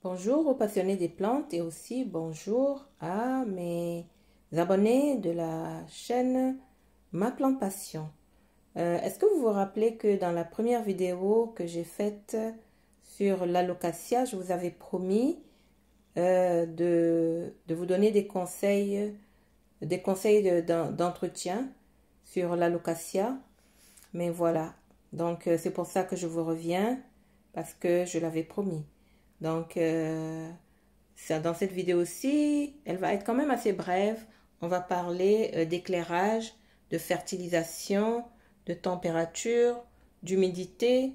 Bonjour aux passionnés des plantes et aussi bonjour à mes abonnés de la chaîne Ma Plante Passion. Est-ce que vous vous rappelez que dans la première vidéo que j'ai faite sur l'alocasia, je vous avais promis de vous donner des conseils d'entretien sur l'alocasia. Mais voilà, donc c'est pour ça que je vous reviens parce que je l'avais promis. Donc, dans cette vidéo-ci, elle va être quand même assez brève. On va parler d'éclairage, de fertilisation, de température, d'humidité,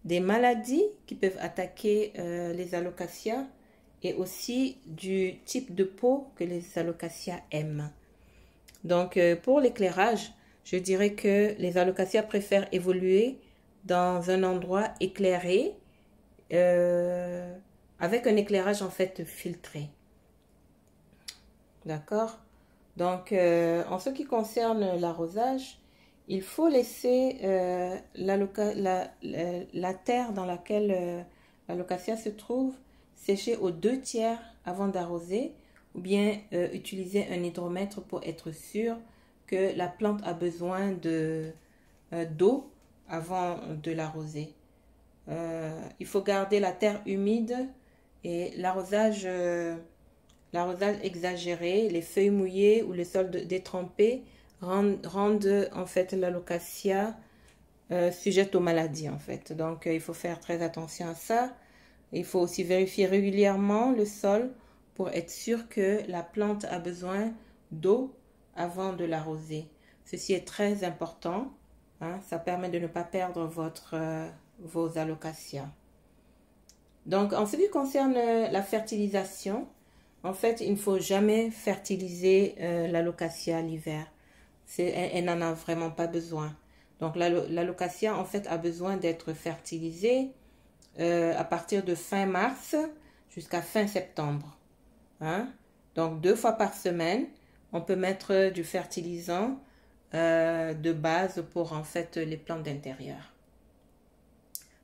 des maladies qui peuvent attaquer les alocasias et aussi du type de peau que les alocasias aiment. Donc, pour l'éclairage, je dirais que les alocasias préfèrent évoluer dans un endroit éclairé, avec un éclairage en fait filtré. D'accord? Donc, en ce qui concerne l'arrosage, il faut laisser la terre dans laquelle l'alocasia se trouve sécher aux 2/3 avant d'arroser, ou bien utiliser un hydromètre pour être sûr que la plante a besoin d'eau avant de l'arroser. Il faut garder la terre humide et l'arrosage exagéré, les feuilles mouillées ou le sol détrempé rendent en fait l'alocasia sujette aux maladies en fait. Donc il faut faire très attention à ça. Il faut aussi vérifier régulièrement le sol pour être sûr que la plante a besoin d'eau avant de l'arroser. Ceci est très important. Hein, ça permet de ne pas perdre vos alocasias. Donc, en ce qui concerne la fertilisation, en fait, il ne faut jamais fertiliser l'alocasia l'hiver. Elle n'en a vraiment pas besoin. Donc, l'alocasia, en fait, a besoin d'être fertilisée à partir de fin mars jusqu'à fin septembre. Hein? Donc, 2 fois par semaine, on peut mettre du fertilisant de base pour, en fait, les plantes d'intérieur.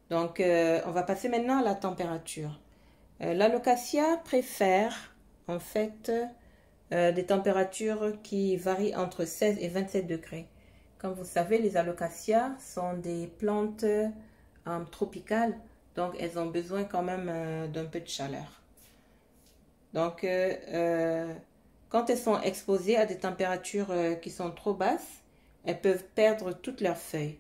Donc, on va passer maintenant à la température. L'alocasia préfère en fait des températures qui varient entre 16 et 27 degrés. Comme vous savez, les alocasias sont des plantes tropicales, donc elles ont besoin quand même d'un peu de chaleur. Donc, quand elles sont exposées à des températures qui sont trop basses, elles peuvent perdre toutes leurs feuilles.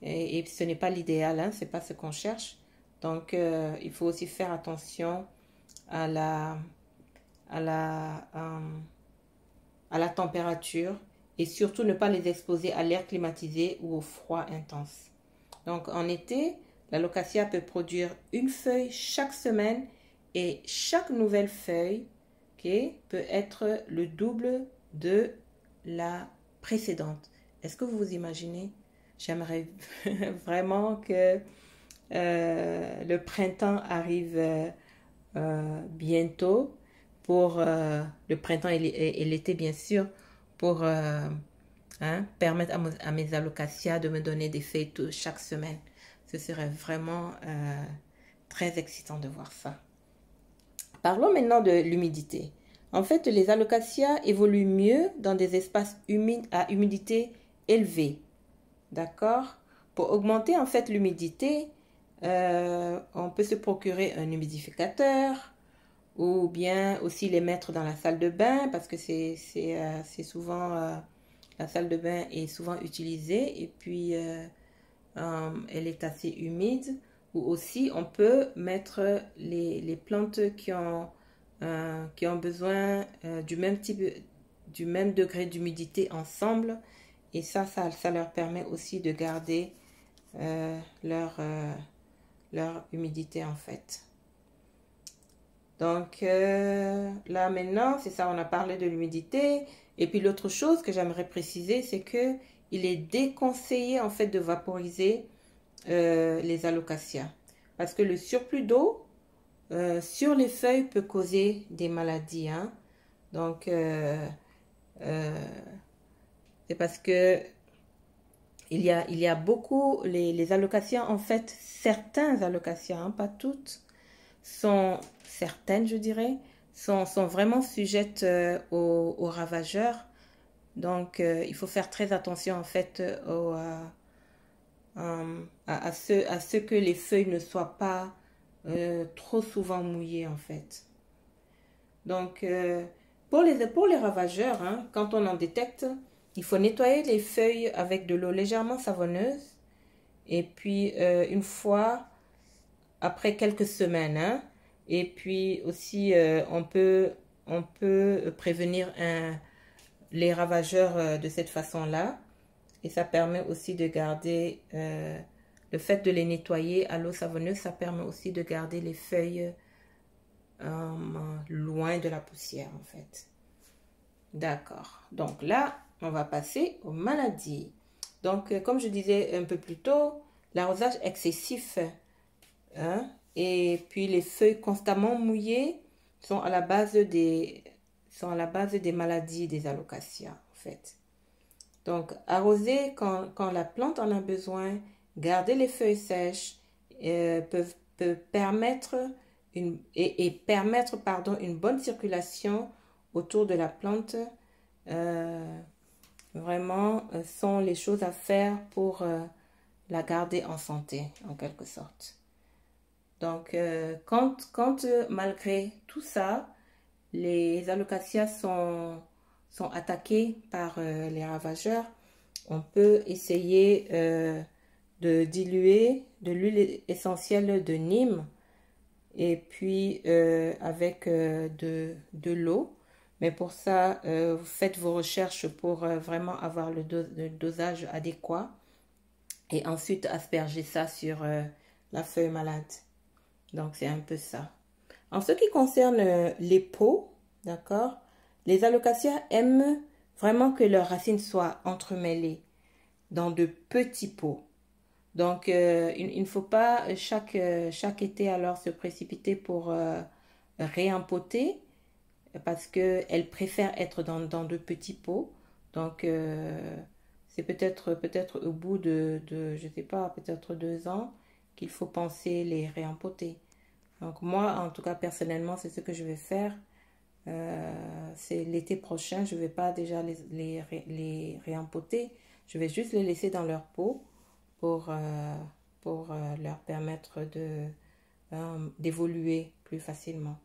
Et ce n'est pas l'idéal, hein, ce n'est pas ce qu'on cherche. Donc, il faut aussi faire attention à la température et surtout ne pas les exposer à l'air climatisé ou au froid intense. Donc, en été, l'alocasia peut produire une feuille chaque semaine et chaque nouvelle feuille peut être le double de la précédente. Est-ce que vous vous imaginez? J'aimerais vraiment que le printemps arrive bientôt pour le printemps et l'été bien sûr pour permettre à mes alocasias de me donner des feuilles chaque semaine. Ce serait vraiment très excitant de voir ça. Parlons maintenant de l'humidité. En fait, les alocasias évoluent mieux dans des espaces humides à humidité élevée. D'accord? Pour augmenter en fait l'humidité, on peut se procurer un humidificateur ou bien aussi les mettre dans la salle de bain parce que c'est souvent la salle de bain est souvent utilisée et puis elle est assez humide. Ou aussi on peut mettre les plantes qui ont besoin du même degré d'humidité ensemble. Et ça leur permet aussi de garder leur humidité en fait. Donc là maintenant, c'est ça, on a parlé de l'humidité. Et puis l'autre chose que j'aimerais préciser, c'est que il est déconseillé en fait de vaporiser les alocasias. Parce que le surplus d'eau sur les feuilles peut causer des maladies. Hein? Donc c'est parce que il y a beaucoup, les alocasias, en fait, certains alocasias, hein, pas toutes, sont certaines, je dirais, sont vraiment sujettes aux ravageurs. Donc, il faut faire très attention en fait à ce que les feuilles ne soient pas trop souvent mouillées en fait. Donc, pour les ravageurs, hein, quand on en détecte, il faut nettoyer les feuilles avec de l'eau légèrement savonneuse. Et puis, une fois, après quelques semaines, hein, et puis aussi, on peut prévenir les ravageurs de cette façon-là. Et ça permet aussi de garder, le fait de les nettoyer à l'eau savonneuse, ça permet aussi de garder les feuilles loin de la poussière en fait. D'accord. Donc là, on va passer aux maladies. Donc, comme je disais un peu plus tôt, l'arrosage excessif, hein, et puis les feuilles constamment mouillées sont à la base des maladies des alocasias en fait. Donc, arroser quand la plante en a besoin, garder les feuilles sèches peut permettre une bonne circulation autour de la plante. Vraiment, sont les choses à faire pour la garder en santé, en quelque sorte. Donc, quand malgré tout ça, les alocasias sont attaqués par les ravageurs, on peut essayer de diluer de l'huile essentielle de Nîmes et puis avec de l'eau. Mais pour ça, vous faites vos recherches pour vraiment avoir le dosage adéquat et ensuite asperger ça sur la feuille malade. Donc, c'est un peu ça. En ce qui concerne les pots, d'accord, les alocasias aiment vraiment que leurs racines soient entremêlées dans de petits pots. Donc, il ne faut pas chaque été alors se précipiter pour réempoter parce qu'elles préfèrent être dans de petits pots. Donc, c'est peut-être au bout je sais pas, peut-être 2 ans qu'il faut penser les réempoter. Donc moi, en tout cas, personnellement, c'est ce que je vais faire. C'est l'été prochain, je ne vais pas déjà les réempoter. Je vais juste les laisser dans leur pot pour leur permettre d'évoluer plus facilement.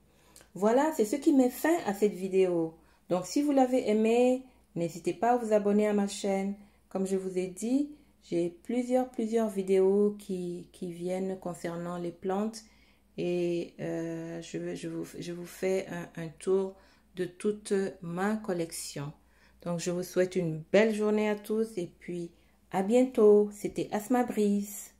Voilà, c'est ce qui met fin à cette vidéo. Donc, si vous l'avez aimé, n'hésitez pas à vous abonner à ma chaîne. Comme je vous ai dit, j'ai plusieurs vidéos qui viennent concernant les plantes. Et je vous fais un tour de toute ma collection. Donc, je vous souhaite une belle journée à tous et puis à bientôt. C'était Asma Brise.